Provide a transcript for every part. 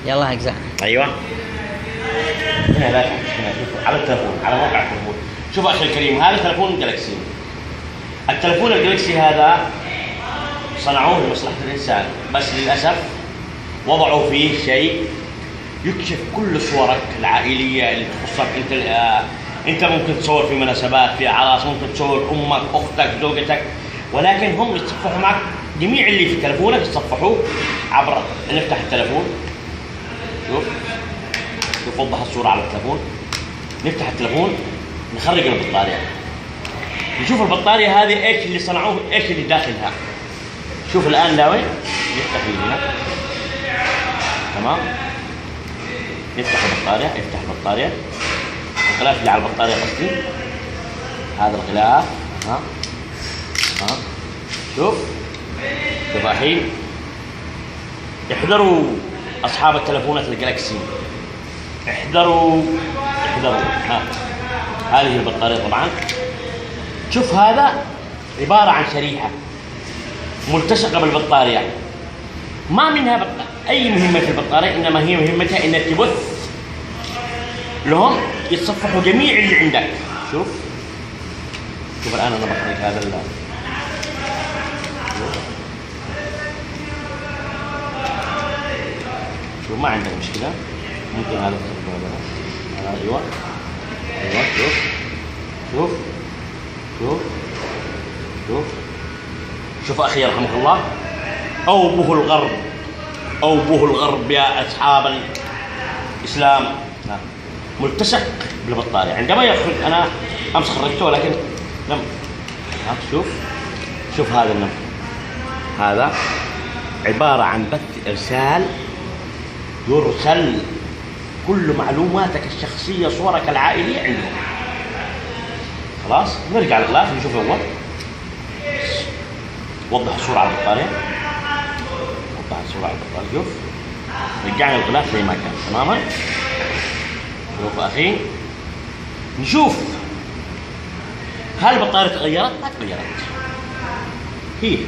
يلا اجزاء. ايوه هنا، لا هنا شوف على التلفون، على موقع التلفون. شوف اخي الكريم، هذا تلفون جالكسي. التلفون الجالكسي هذا صنعوه لمصلحة الإنسان، بس للأسف وضعوا فيه شيء يكشف كل صورك العائلية اللي تخصك أنت. أنت ممكن تصور في مناسبات، في أعراس، ممكن تصور أمك، أختك، زوجتك، ولكن هم يتصفحوا معك جميع اللي في تلفونك، يتصفحوه عبر. نفتح التلفون، شوف وضح الصورة على التلفون. نفتح التلفون، نخرج البطارية، نشوف البطارية هذه إيش اللي صنعوه، إيش اللي داخلها. شوف الآن ناوي يفتح لي هنا، تمام. يفتح البطارية، يفتح البطارية، الغلاف اللي على البطارية قصدي، هذا الغلاف. ها شوف الحين. احذروا أصحاب التلفونات الجلاكسي، احذروا. هذه البطارية طبعا. شوف هذا عبارة عن شريحة ملتصقة بالبطارية، ما منها أي مهمة في البطارية، إنما هي مهمتها إنها تبث لهم يتصفحوا جميع اللي عندك. شوف الآن أنا بخرج هذا شوف ما عندك مشكلة، ممكن هذا أيوة شوف أخي يرحمك الله. أوبه الغرب يا أصحاب الإسلام، ملتصق بالبطارية. عندما يخرج، أنا أمس خرجته ولكن لم. شوف هذا النمط، هذا عبارة عن بث إرسال، يرسل كل معلوماتك الشخصية، صورك العائلية عندهم. خلاص نرجع للغلاف نشوف أول. وضح الصورة على البطارية، شوف رجعنا الغلاف زي ما كان تماما. شوف أخي، نشوف هل البطارية تغيرت؟ ما تغيرت، هي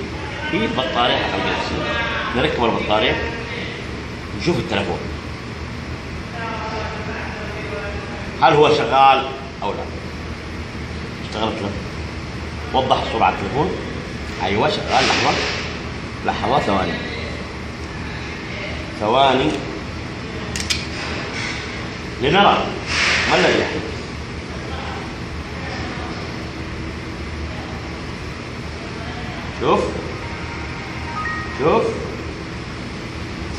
البطارية حق الجلاكسي. نركب البطارية، نشوف التلفون هل هو شغال أو لا. اشتغل التلفون، وضح الصورة على التلفون. أيوة شغال. لحظة ثواني لنرى ما الذي يحدث. شوف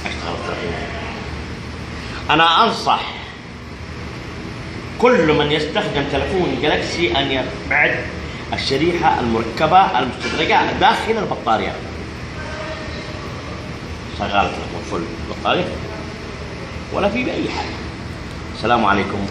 اشتغل التلفون. أنا أنصح كل من يستخدم تلفون جلاكسي أن يبعد الشريحة المركبة المستدرجة داخل البطارية. شغال التلفون فل بطارية ولا في بأي حاجة. السلام عليكم.